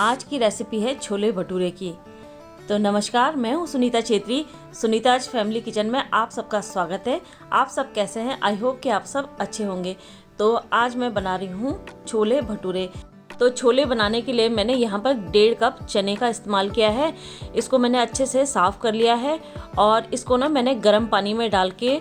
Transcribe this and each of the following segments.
आज की रेसिपी है छोले भटूरे की। तो नमस्कार, मैं हूँ सुनीता छेत्री। सुनीताज फैमिली किचन में आप सबका स्वागत है। आप सब कैसे हैं? आई होप कि आप सब अच्छे होंगे। तो आज मैं बना रही हूँ छोले भटूरे। तो छोले बनाने के लिए मैंने यहाँ पर 1.5 कप चने का इस्तेमाल किया है। इसको मैंने अच्छे से साफ़ कर लिया है और इसको ना मैंने गर्म पानी में डाल के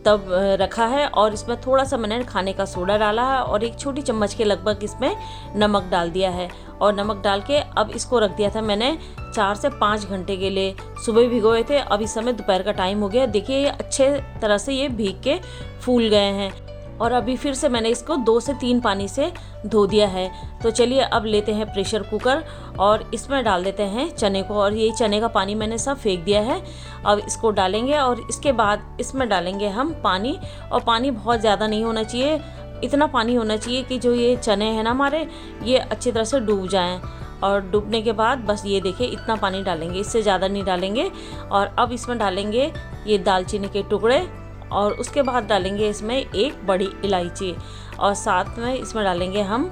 तब रखा है और इसमें थोड़ा सा मैंने खाने का सोडा डाला है और 1 छोटी चम्मच के लगभग इसमें नमक डाल दिया है। और नमक डाल के अब इसको रख दिया था मैंने 4 से 5 घंटे के लिए। सुबह भिगोए थे, अब इस समय दोपहर का टाइम हो गया। देखिए ये अच्छे तरह से ये भीग के फूल गए हैं और अभी फिर से मैंने इसको 2 से 3 पानी से धो दिया है। तो चलिए अब लेते हैं प्रेशर कुकर और इसमें डाल देते हैं चने को। और ये चने का पानी मैंने सब फेंक दिया है। अब इसको डालेंगे और इसके बाद इसमें डालेंगे हम पानी। और पानी बहुत ज़्यादा नहीं होना चाहिए, इतना पानी होना चाहिए कि जो ये चने हैं ना हमारे, ये अच्छी तरह से डूब जाएं। और डूबने के बाद बस ये देखिए इतना पानी डालेंगे, इससे ज़्यादा नहीं डालेंगे। और अब इसमें डालेंगे ये दालचीनी के टुकड़े और उसके बाद डालेंगे इसमें 1 बड़ी इलायची और साथ में इसमें डालेंगे हम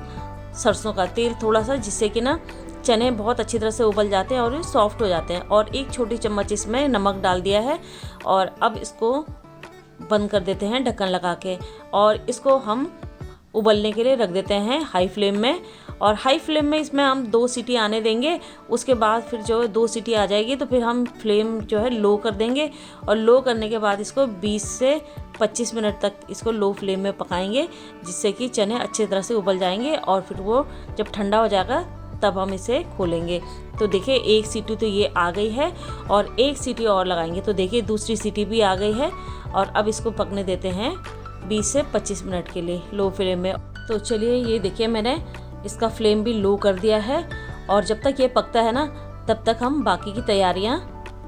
सरसों का तेल थोड़ा सा, जिससे कि ना चने बहुत अच्छी तरह से उबल जाते हैं और ये सॉफ्ट हो जाते हैं। और 1 छोटी चम्मच इसमें नमक डाल दिया है और अब इसको बंद कर देते हैं ढक्कन लगा के और इसको हम उबलने के लिए रख देते हैं हाई फ्लेम में। और हाई फ्लेम में इसमें हम 2 सीटी आने देंगे। उसके बाद फिर जो है 2 सीटी आ जाएगी तो फिर हम फ्लेम जो है लो कर देंगे और लो करने के बाद इसको 20 से 25 मिनट तक इसको लो फ्लेम में पकाएंगे, जिससे कि चने अच्छी तरह से उबल जाएंगे। और फिर वो जब ठंडा हो जाएगा तब हम इसे खोलेंगे। तो देखिए 1 सीटी तो ये आ गई है और 1 सीटी और लगाएंगे। तो देखिए दूसरी सीटी भी आ गई है और अब इसको पकने देते हैं 20 से 25 मिनट के लिए लो फ्लेम में। तो चलिए ये देखिए मैंने इसका फ्लेम भी लो कर दिया है और जब तक ये पकता है ना तब तक हम बाकी की तैयारियां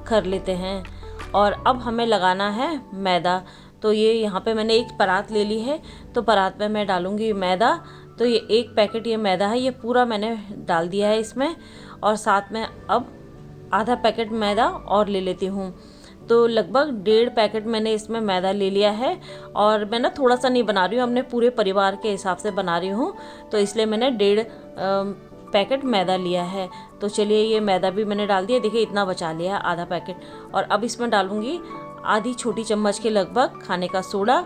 कर लेते हैं। और अब हमें लगाना है मैदा। तो ये यहाँ पे मैंने एक परात ले ली है, तो परात में मैं डालूँगी मैदा। तो ये 1 पैकेट ये मैदा है, ये पूरा मैंने डाल दिया है इसमें। और साथ में अब आधा पैकेट मैदा और ले लेती हूँ। तो लगभग 1.5 पैकेट मैंने इसमें मैदा ले लिया है। और मैं ना थोड़ा सा नहीं बना रही हूँ, अपने पूरे परिवार के हिसाब से बना रही हूँ, तो इसलिए मैंने 1.5 पैकेट मैदा लिया है। तो चलिए ये मैदा भी मैंने डाल दिया, देखिए इतना बचा लिया है आधा पैकेट। और अब इसमें डालूँगी आधी छोटी चम्मच के लगभग खाने का सोडा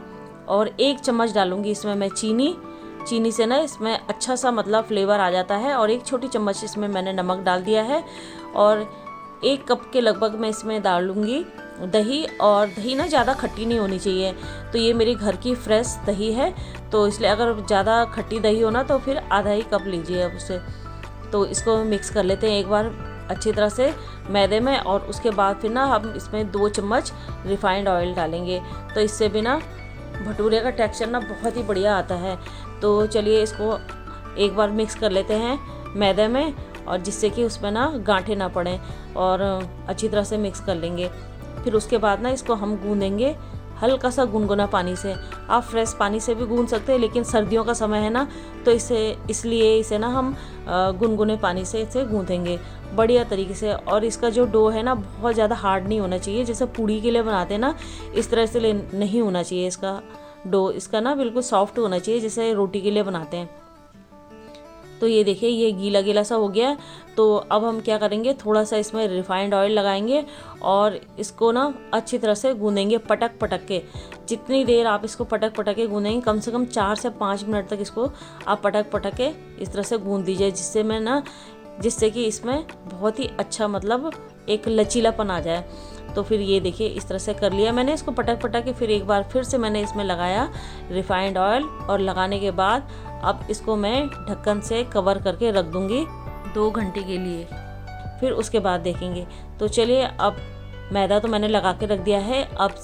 और 1 चम्मच डालूँगी इसमें मैं चीनी से ना इसमें अच्छा सा मतलब फ्लेवर आ जाता है। और 1 छोटी चम्मच इसमें मैंने नमक डाल दिया है। और 1 कप के लगभग मैं इसमें डालूँगी दही। और दही ना ज़्यादा खट्टी नहीं होनी चाहिए, तो ये मेरी घर की फ्रेश दही है, तो इसलिए अगर ज़्यादा खट्टी दही हो ना तो फिर आधा ही कप लीजिए अब उसे। तो इसको मिक्स कर लेते हैं एक बार अच्छी तरह से मैदे में। और उसके बाद फिर ना हम इसमें 2 चम्मच रिफाइंड ऑयल डालेंगे, तो इससे भी ना भटूरे का टेक्सचर ना बहुत ही बढ़िया आता है। तो चलिए इसको एक बार मिक्स कर लेते हैं मैदे में, और जिससे कि उसमें ना गांठें ना पड़ें, और अच्छी तरह से मिक्स कर लेंगे। फिर उसके बाद ना इसको हम गूंदेंगे हल्का सा गुनगुना पानी से। आप फ्रेश पानी से भी गूंद सकते हैं, लेकिन सर्दियों का समय है ना तो इसलिए इसे ना हम गुनगुने पानी से इसे गूंदेंगे बढ़िया तरीके से। और इसका जो डो है ना बहुत ज़्यादा हार्ड नहीं होना चाहिए, जैसे पूड़ी के लिए बनाते हैं ना इस तरह से नहीं होना चाहिए इसका डो। इसका ना बिल्कुल सॉफ्ट होना चाहिए जैसे रोटी के लिए बनाते हैं। तो ये देखिए ये गीला गीला सा हो गया। तो अब हम क्या करेंगे, थोड़ा सा इसमें रिफाइंड ऑयल लगाएंगे और इसको ना अच्छी तरह से गूंदेंगे पटक पटक के। जितनी देर आप इसको पटक पटक के गूंदेंगे, कम से कम 4 से 5 मिनट तक इसको आप पटक पटक के इस तरह से गूंद दीजिए, जिससे कि इसमें बहुत ही अच्छा मतलब एक लचीलापन आ जाए। तो फिर ये देखिए इस तरह से कर लिया मैंने इसको पटक पटक के। फिर एक बार फिर से मैंने इसमें लगाया रिफाइंड ऑयल, और लगाने के बाद अब इसको मैं ढक्कन से कवर करके रख दूँगी 2 घंटे के लिए। फिर उसके बाद देखेंगे। तो चलिए अब मैदा तो मैंने लगा के रख दिया है, अब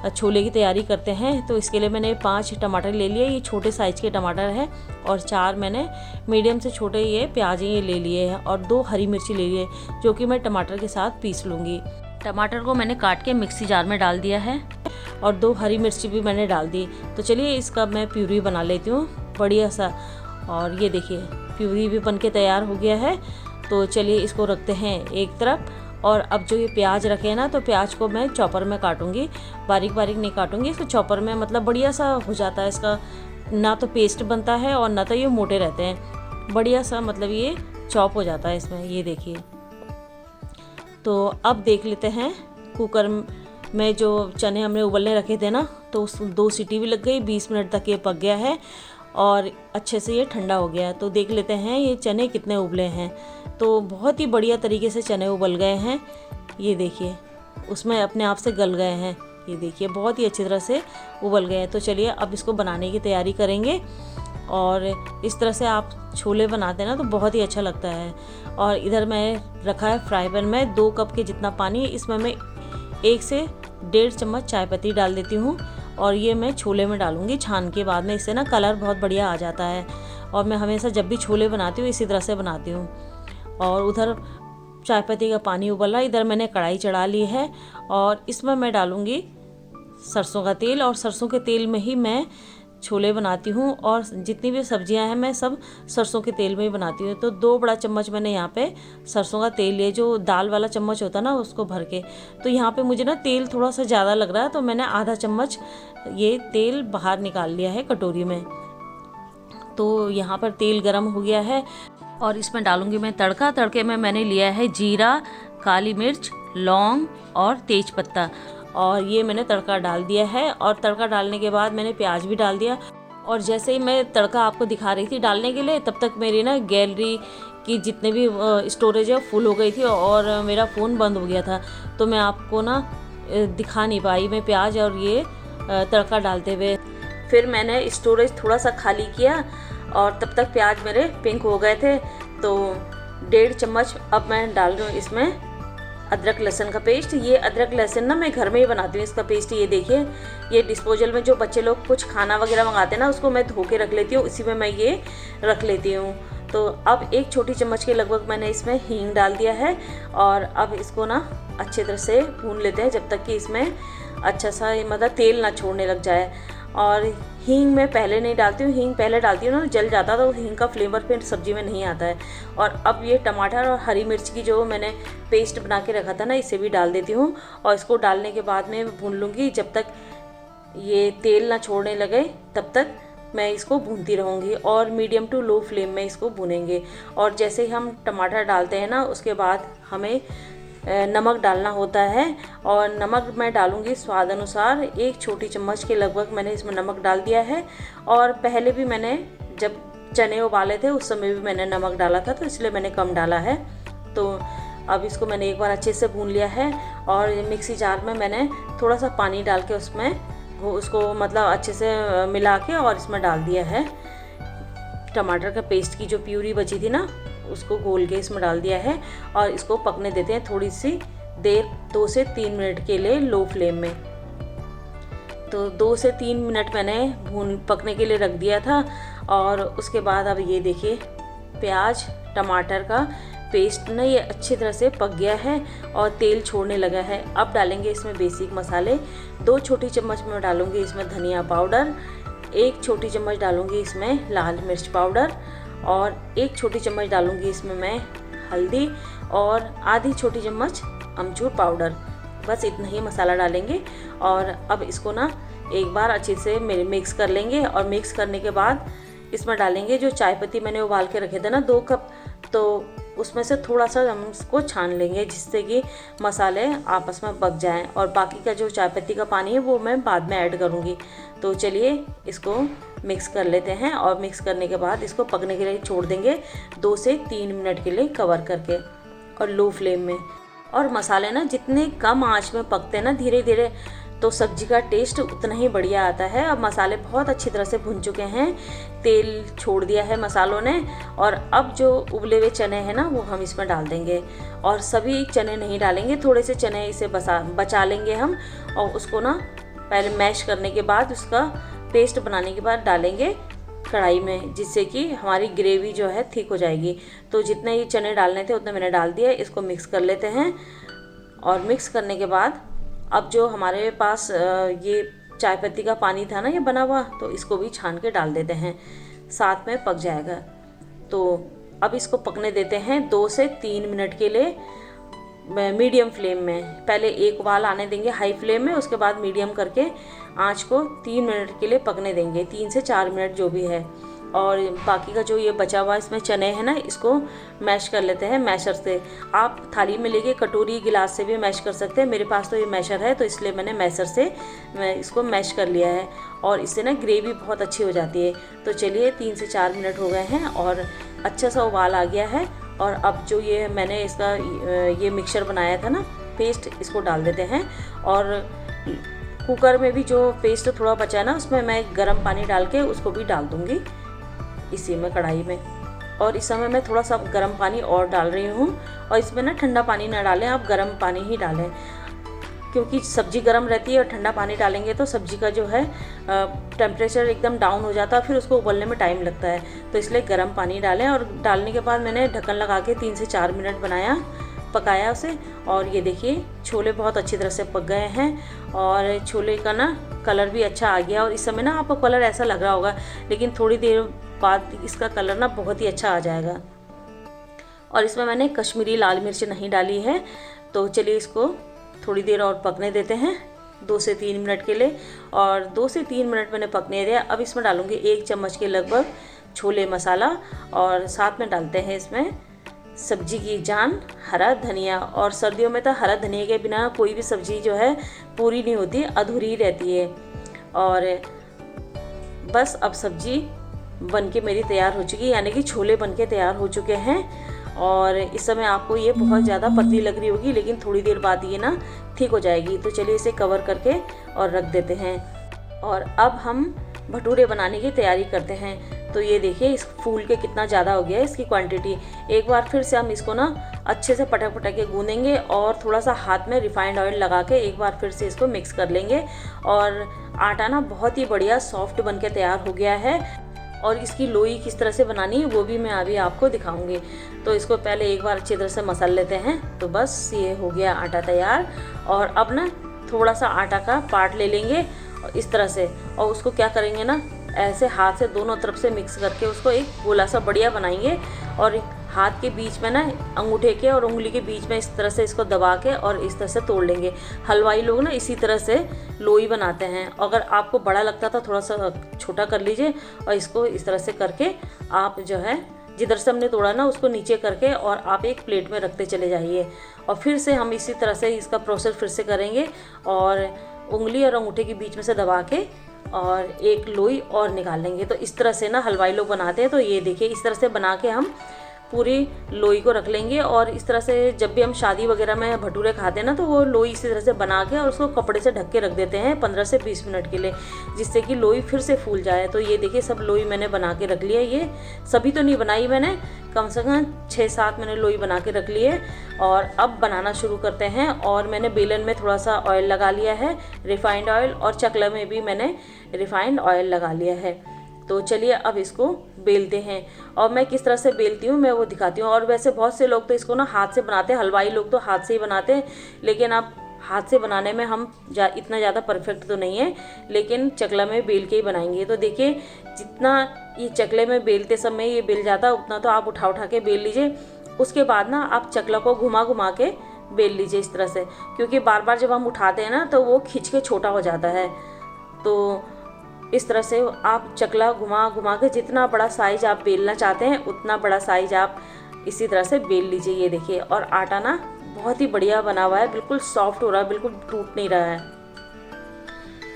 छोले की तैयारी करते हैं। तो इसके लिए मैंने 5 टमाटर ले लिए, ये छोटे साइज़ के टमाटर हैं, और 4 मैंने मीडियम से छोटे ये प्याज ये ले लिए हैं, और 2 हरी मिर्ची ले लिए जो कि मैं टमाटर के साथ पीस लूँगी। टमाटर को मैंने काट के मिक्सी जार में डाल दिया है और 2 हरी मिर्ची भी मैंने डाल दी। तो चलिए इसका मैं प्यूरी बना लेती हूँ बढ़िया सा। और ये देखिए प्यूरी भी बन के तैयार हो गया है। तो चलिए इसको रखते हैं एक तरफ। और अब जो ये प्याज रखे हैं ना, तो प्याज को मैं चॉपर में काटूंगी, बारीक बारीक नहीं काटूंगी, इसको चॉपर में मतलब बढ़िया सा हो जाता है इसका, ना तो पेस्ट बनता है और ना तो ये मोटे रहते हैं, बढ़िया सा मतलब ये चॉप हो जाता है इसमें, ये देखिए। तो अब देख लेते हैं कुकर में जो चने हमने उबलने रखे थे ना, तो 2 सीटी भी लग गई, 20 मिनट तक ये पक गया है और अच्छे से ये ठंडा हो गया है। तो देख लेते हैं ये चने कितने उबले हैं। तो बहुत ही बढ़िया तरीके से चने उबल गए हैं, ये देखिए, उसमें अपने आप से गल गए हैं, ये देखिए बहुत ही अच्छी तरह से उबल गए हैं। तो चलिए अब इसको बनाने की तैयारी करेंगे। और इस तरह से आप छोले बनाते हैं ना तो बहुत ही अच्छा लगता है। और इधर मैं रखा है फ्राई पैन में 2 कप के जितना पानी, इसमें मैं 1 से 1.5 चम्मच चाय पत्ती डाल देती हूँ और ये मैं छोले में डालूँगी छान के बाद में। इससे ना कलर बहुत बढ़िया आ जाता है और मैं हमेशा जब भी छोले बनाती हूँ इसी तरह से बनाती हूँ। और उधर चाय पत्ती का पानी उबल रहा है, इधर मैंने कढ़ाई चढ़ा ली है और इसमें मैं डालूँगी सरसों का तेल। और सरसों के तेल में ही मैं छोले बनाती हूँ और जितनी भी सब्जियां हैं मैं सब सरसों के तेल में ही बनाती हूँ। तो 2 बड़ा चम्मच मैंने यहाँ पे सरसों का तेल लिया, जो दाल वाला चम्मच होता है ना उसको भर के। तो यहाँ पे मुझे ना तेल थोड़ा सा ज़्यादा लग रहा है, तो मैंने आधा चम्मच ये तेल बाहर निकाल लिया है कटोरी में। तो यहाँ पर तेल गर्म हो गया है और इसमें डालूँगी मैं तड़का। तड़के में मैंने लिया है जीरा, काली मिर्च, लौंग और तेज पत्ता, और ये मैंने तड़का डाल दिया है। और तड़का डालने के बाद मैंने प्याज भी डाल दिया। और जैसे ही मैं तड़का आपको दिखा रही थी डालने के लिए, तब तक मेरी ना गैलरी की जितने भी स्टोरेज है फुल हो गई थी और मेरा फ़ोन बंद हो गया था, तो मैं आपको ना दिखा नहीं पाई मैं प्याज और ये तड़का डालते हुए। फिर मैंने स्टोरेज थोड़ा सा खाली किया और तब तक प्याज मेरे पिंक हो गए थे। तो 1.5 चम्मच अब मैं डाल रही हूँ इसमें अदरक लहसुन का पेस्ट। ये अदरक लहसुन ना मैं घर में ही बनाती हूँ इसका पेस्ट। ये देखिए, ये डिस्पोजल में जो बच्चे लोग कुछ खाना वगैरह मंगाते हैं ना उसको मैं धो के रख लेती हूँ, इसी में मैं ये रख लेती हूँ। तो अब 1 छोटी चम्मच के लगभग मैंने इसमें हींग डाल दिया है और अब इसको ना अच्छे तरह से भून लेते हैं जब तक कि इसमें अच्छा सा मतलब तेल ना छोड़ने लग जाए। और हींग मैं पहले नहीं डालती हूँ, हींग पहले डालती हूँ ना जल जाता तो हींग का फ्लेवर फिर सब्जी में नहीं आता है। और अब ये टमाटर और हरी मिर्च की जो मैंने पेस्ट बना के रखा था ना इसे भी डाल देती हूँ और इसको डालने के बाद में भून लूँगी जब तक ये तेल ना छोड़ने लगे, तब तक मैं इसको भूनती रहूँगी और मीडियम टू लो फ्लेम में इसको भूनेंगे। और जैसे ही हम टमाटर डालते हैं ना उसके बाद हमें नमक डालना होता है और नमक मैं डालूँगी स्वाद अनुसार। 1 छोटी चम्मच के लगभग मैंने इसमें नमक डाल दिया है। और पहले भी मैंने जब चने उबाले थे उस समय भी मैंने नमक डाला था, तो इसलिए मैंने कम डाला है। तो अब इसको मैंने एक बार अच्छे से भून लिया है और मिक्सी जार में मैंने थोड़ा सा पानी डाल के उसको मतलब अच्छे से मिला के और इसमें डाल दिया है टमाटर का पेस्ट की जो प्यूरी बची थी ना उसको घोल के इसमें डाल दिया है और इसको पकने देते हैं थोड़ी सी देर, 2 से 3 मिनट के लिए लो फ्लेम में। तो 2 से 3 मिनट मैंने पकने के लिए रख दिया था। और उसके बाद अब ये देखिए प्याज टमाटर का पेस्ट ना ये अच्छी तरह से पक गया है और तेल छोड़ने लगा है। अब डालेंगे इसमें बेसिक मसाले। 2 छोटी चम्मच में डालूंगी इसमें धनिया पाउडर, 1 छोटी चम्मच डालूंगी इसमें लाल मिर्च पाउडर और 1 छोटी चम्मच डालूंगी इसमें मैं हल्दी और आधी छोटी चम्मच अमचूर पाउडर। बस इतना ही मसाला डालेंगे और अब इसको ना एक बार अच्छे से मिक्स कर लेंगे। और मिक्स करने के बाद इसमें डालेंगे जो चाय पत्ती मैंने उबाल के रखे थे ना 2 कप, तो उसमें से थोड़ा सा हम इसको छान लेंगे जिससे कि मसाले आपस में पक जाएं। और बाकी का जो चाय पत्ती का पानी है वो मैं बाद में ऐड करूँगी। तो चलिए इसको मिक्स कर लेते हैं और मिक्स करने के बाद इसको पकने के लिए छोड़ देंगे 2 से 3 मिनट के लिए कवर करके और लो फ्लेम में। और मसाले ना जितने कम आंच में पकते हैं ना धीरे धीरे, तो सब्जी का टेस्ट उतना ही बढ़िया आता है। अब मसाले बहुत अच्छी तरह से भुन चुके हैं, तेल छोड़ दिया है मसालों ने। और अब जो उबले हुए चने हैं ना वो हम इसमें डाल देंगे और सभी चने नहीं डालेंगे, थोड़े से चने इसे बचा लेंगे हम और उसको ना पहले मैश करने के बाद उसका पेस्ट बनाने के बाद डालेंगे कढ़ाई में, जिससे कि हमारी ग्रेवी जो है थिक हो जाएगी। तो जितने ही चने डालने थे उतने मैंने डाल दिया। इसको मिक्स कर लेते हैं और मिक्स करने के बाद अब जो हमारे पास ये चाय पत्ती का पानी था ना ये बना हुआ, तो इसको भी छान के डाल देते हैं, साथ में पक जाएगा। तो अब इसको पकने देते हैं 2 से 3 मिनट के लिए मीडियम फ्लेम में। पहले एक उबाल आने देंगे हाई फ्लेम में, उसके बाद मीडियम करके आंच को 3 मिनट के लिए पकने देंगे, 3 से 4 मिनट जो भी है। और बाकी का जो ये बचा हुआ इसमें चने हैं ना, इसको मैश कर लेते हैं मैशर से। आप थाली में लेके कटोरी गिलास से भी मैश कर सकते हैं। मेरे पास तो ये मैशर है तो इसलिए मैंने मैशर से मैं इसको मैश कर लिया है और इससे ना ग्रेवी बहुत अच्छी हो जाती है। तो चलिए 3 से 4 मिनट हो गए हैं और अच्छा सा उबाल आ गया है। और अब जो ये मैंने इसका ये मिक्सचर बनाया था ना पेस्ट, इसको डाल देते हैं। और कुकर में भी जो पेस्ट थोड़ा बचा है ना, उसमें मैं गर्म पानी डाल के उसको भी डाल दूँगी इसी में कढ़ाई में। और इस समय मैं थोड़ा सा गर्म पानी और डाल रही हूँ। और इसमें ना ठंडा पानी ना डालें, आप गर्म पानी ही डालें, क्योंकि सब्ज़ी गर्म रहती है और ठंडा पानी डालेंगे तो सब्ज़ी का जो है टेम्परेचर एकदम डाउन हो जाता है, फिर उसको उबलने में टाइम लगता है। तो इसलिए गर्म पानी डालें। और डालने के बाद मैंने ढक्कन लगा के 3 से 4 मिनट पकाया उसे। और ये देखिए छोले बहुत अच्छी तरह से पक गए हैं और छोले का ना कलर भी अच्छा आ गया। और इस समय ना आपको कलर ऐसा लग रहा होगा, लेकिन थोड़ी देर बाद इसका कलर ना बहुत ही अच्छा आ जाएगा। और इसमें मैंने कश्मीरी लाल मिर्च नहीं डाली है। तो चलिए इसको थोड़ी देर और पकने देते हैं 2 से 3 मिनट के लिए। और 2 से 3 मिनट मैंने पकने दिया। अब इसमें डालूँगी 1 चम्मच के लगभग छोले मसाला और साथ में डालते हैं इसमें सब्जी की जान हरा धनिया। और सर्दियों में तो हरा धनिया के बिना कोई भी सब्ज़ी जो है पूरी नहीं होती, अधूरी रहती है। और बस अब सब्जी बनके मेरी तैयार हो चुकी है, यानी कि छोले बनके तैयार हो चुके हैं। और इस समय आपको ये बहुत ज़्यादा पतली लग रही होगी, लेकिन थोड़ी देर बाद ये ना ठीक हो जाएगी। तो चलिए इसे कवर करके और रख देते हैं। और अब हम भटूरे बनाने की तैयारी करते हैं। तो ये देखिए इस फूल के कितना ज़्यादा हो गया है इसकी क्वांटिटी। एक बार फिर से हम इसको ना अच्छे से पटक पटक के गूँधेंगे और थोड़ा सा हाथ में रिफाइंड ऑयल लगा के एक बार फिर से इसको मिक्स कर लेंगे। और आटा ना बहुत ही बढ़िया सॉफ्ट बन के तैयार हो गया है। और इसकी लोई किस तरह से बनानी है वो भी मैं अभी आपको दिखाऊंगी। तो इसको पहले एक बार अच्छी तरह से मसल लेते हैं। तो बस ये हो गया आटा तैयार। और अब ना थोड़ा सा आटा का पार्ट ले लेंगे इस तरह से, और उसको क्या करेंगे ना ऐसे हाथ से दोनों तरफ से मिक्स करके उसको एक गोला सा बढ़िया बनाएंगे। और हाथ के बीच में ना अंगूठे के और उंगली के बीच में इस तरह से इसको दबा के और इस तरह से तोड़ लेंगे। हलवाई लोग ना इसी तरह से लोई बनाते हैं। अगर आपको बड़ा लगता था थोड़ा सा छोटा कर लीजिए और इसको इस तरह से करके आप जो है जिधर से हमने तोड़ा ना उसको नीचे करके और आप एक प्लेट में रखते चले जाइए। और फिर से हम इसी तरह से इसका प्रोसेस फिर से करेंगे और उंगली और अंगूठे के बीच में से दबा के और एक लोई और निकाल लेंगे। तो इस तरह से ना हलवाई लोग बनाते हैं। तो ये देखिए इस तरह से बना के हम पूरी लोई को रख लेंगे। और इस तरह से जब भी हम शादी वगैरह में भटूरे खाते हैं ना तो वो लोई इसी तरह से बना के और उसको कपड़े से ढक के रख देते हैं 15 से 20 मिनट के लिए, जिससे कि लोई फिर से फूल जाए। तो ये देखिए सब लोई मैंने बना के रख लिया। ये सभी तो नहीं बनाई मैंने, कम से कम 6-7 मैंने लोई बना के रख ली है। और अब बनाना शुरू करते हैं। और मैंने बेलन में थोड़ा सा ऑयल लगा लिया है, रिफाइंड ऑयल, और चकला में भी मैंने रिफाइंड ऑयल लगा लिया है। तो चलिए अब इसको बेलते हैं। और मैं किस तरह से बेलती हूँ मैं वो दिखाती हूँ। और वैसे बहुत से लोग तो इसको ना हाथ से बनाते हैं, हलवाई लोग तो हाथ से ही बनाते हैं, लेकिन अब हाथ से बनाने में हम इतना ज़्यादा परफेक्ट तो नहीं है, लेकिन चकला में बेल के ही बनाएंगे। तो देखिए जितना ये चकले में बेलते समय ये बेल जाता है उतना तो आप उठा उठा के बेल लीजिए। उसके बाद ना आप चकला को घुमा घुमा के बेल लीजिए इस तरह से, क्योंकि बार बार जब हम उठाते हैं ना तो वो खिंच के छोटा हो जाता है। तो इस तरह से आप चकला घुमा घुमा के जितना बड़ा साइज आप बेलना चाहते हैं उतना बड़ा साइज आप इसी तरह से बेल लीजिए। ये देखिए, और आटा ना बहुत ही बढ़िया बना हुआ है, बिल्कुल सॉफ्ट हो रहा है, बिल्कुल टूट नहीं रहा है।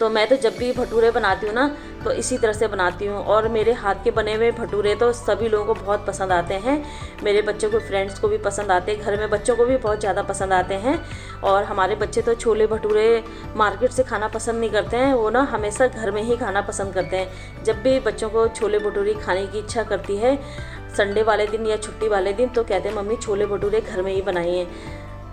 तो मैं तो जब भी भटूरे बनाती हूँ ना तो इसी तरह से बनाती हूँ। और मेरे हाथ के बने हुए भटूरे तो सभी लोगों को बहुत पसंद आते हैं। मेरे बच्चों को, फ्रेंड्स को भी पसंद आते हैं, घर में बच्चों को भी बहुत ज़्यादा पसंद आते हैं। और हमारे बच्चे तो छोले भटूरे मार्केट से खाना पसंद नहीं करते हैं, वो ना हमेशा घर में ही खाना पसंद करते हैं। जब भी बच्चों को छोले भटूरे खाने की इच्छा करती है संडे वाले दिन या छुट्टी वाले दिन, तो कहते हैं मम्मी छोले भटूरे घर में ही बनाइए।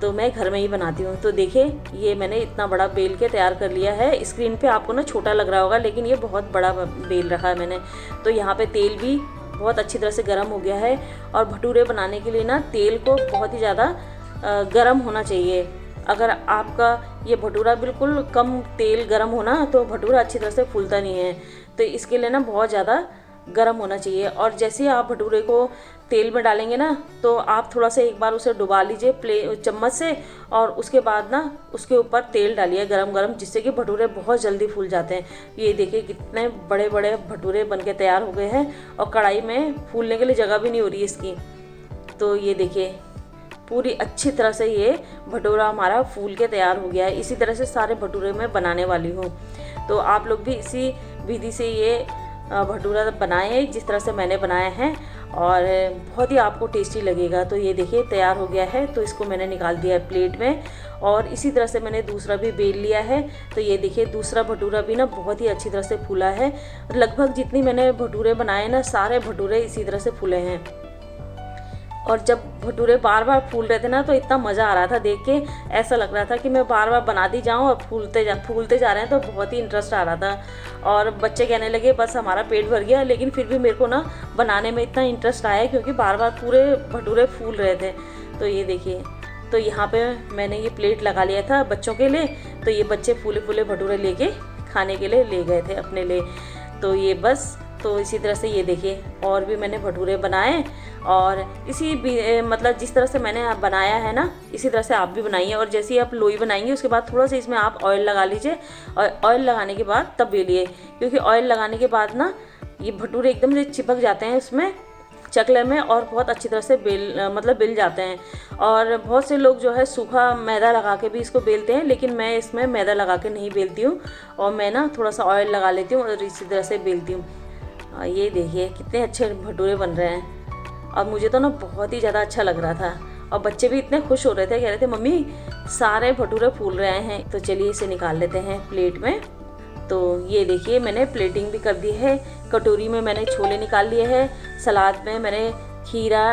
तो मैं घर में ही बनाती हूँ। तो देखिए ये मैंने इतना बड़ा बेल के तैयार कर लिया है। स्क्रीन पे आपको ना छोटा लग रहा होगा, लेकिन ये बहुत बड़ा बेल रखा है मैंने। तो यहाँ पे तेल भी बहुत अच्छी तरह से गर्म हो गया है। और भटूरे बनाने के लिए ना तेल को बहुत ही ज़्यादा गर्म होना चाहिए। अगर आपका ये भटूरा बिल्कुल कम तेल गर्म होना तो भटूरा अच्छी तरह से फूलता नहीं है। तो इसके लिए ना बहुत ज़्यादा गर्म होना चाहिए। और जैसे ही आप भटूरे को तेल में डालेंगे ना तो आप थोड़ा सा एक बार उसे डुबा लीजिए चम्मच से, और उसके बाद ना उसके ऊपर तेल डालिए गरम गरम, जिससे कि भटूरे बहुत जल्दी फूल जाते हैं। ये देखिए कितने बड़े बड़े भटूरे बनके तैयार हो गए हैं, और कढ़ाई में फूलने के लिए जगह भी नहीं हो रही है इसकी। तो ये देखिए पूरी अच्छी तरह से ये भटूरा हमारा फूल के तैयार हो गया है। इसी तरह से सारे भटूरे मैं बनाने वाली हूँ, तो आप लोग भी इसी विधि से ये भटूरा बनाएं जिस तरह से मैंने बनाया है, और बहुत ही आपको टेस्टी लगेगा। तो ये देखिए तैयार हो गया है, तो इसको मैंने निकाल दिया है प्लेट में, और इसी तरह से मैंने दूसरा भी बेल लिया है। तो ये देखिए दूसरा भटूरा भी ना बहुत ही अच्छी तरह से फूला है। लगभग जितनी मैंने भटूरे बनाए ना, सारे भटूरे इसी तरह से फूले हैं। और जब भटूरे बार बार फूल रहे थे ना, तो इतना मज़ा आ रहा था देख के, ऐसा लग रहा था कि मैं बार बार बनाती जाऊं और फूलते जा रहे हैं, तो बहुत ही इंटरेस्ट आ रहा था। और बच्चे कहने लगे बस हमारा पेट भर गया, लेकिन फिर भी मेरे को ना बनाने में इतना इंटरेस्ट आया क्योंकि बार बार पूरे भटूरे फूल रहे थे। तो ये देखिए, तो यहाँ पे मैंने ये प्लेट लगा लिया था बच्चों के लिए, तो ये बच्चे फूले फूले भटूरे लेके खाने के लिए ले गए थे अपने लिए। तो ये बस, तो इसी तरह से ये देखिए और भी मैंने भटूरे बनाए, और इसी मतलब जिस तरह से मैंने बनाया है ना, इसी तरह से आप भी बनाइए। और जैसे ही आप लोई बनाएंगे उसके बाद थोड़ा सा इसमें आप ऑयल लगा लीजिए, और ऑयल लगाने के बाद तब बेलिए, क्योंकि ऑयल लगाने के बाद ना ये भटूरे एकदम से चिपक जाते हैं उसमें चकले में, और बहुत अच्छी तरह से बेल जाते हैं। और बहुत से लोग जो है सूखा मैदा लगा के भी इसको बेलते हैं, लेकिन मैं इसमें मैदा लगा के नहीं बेलती हूँ, और मैं ना थोड़ा सा ऑयल लगा लेती हूँ और इसी तरह से बेलती हूँ। ये देखिए कितने अच्छे भटूरे बन रहे हैं, और मुझे तो ना बहुत ही ज़्यादा अच्छा लग रहा था, और बच्चे भी इतने खुश हो रहे थे, कह रहे थे मम्मी सारे भटूरे फूल रहे हैं। तो चलिए इसे निकाल लेते हैं प्लेट में। तो ये देखिए मैंने प्लेटिंग भी कर दी है। कटोरी में मैंने छोले निकाल लिए हैं, सलाद में मैंने खीरा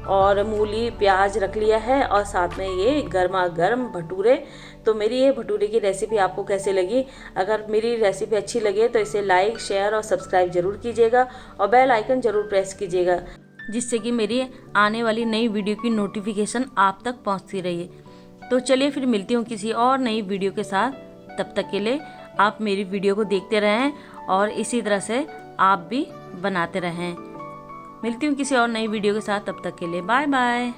और मूली प्याज रख लिया है, और साथ में ये गर्मा गर्म भटूरे। तो मेरी ये भटूरे की रेसिपी आपको कैसे लगी? अगर मेरी रेसिपी अच्छी लगे तो इसे लाइक शेयर और सब्सक्राइब ज़रूर कीजिएगा, और बेल आइकन ज़रूर प्रेस कीजिएगा, जिससे कि मेरी आने वाली नई वीडियो की नोटिफिकेशन आप तक पहुंचती रही। तो चलिए फिर मिलती हूँ किसी और नई वीडियो के साथ। तब तक के लिए आप मेरी वीडियो को देखते रहें, और इसी तरह से आप भी बनाते रहें। मिलती हूँ किसी और नई वीडियो के साथ, तब तक के लिए बाय बाय।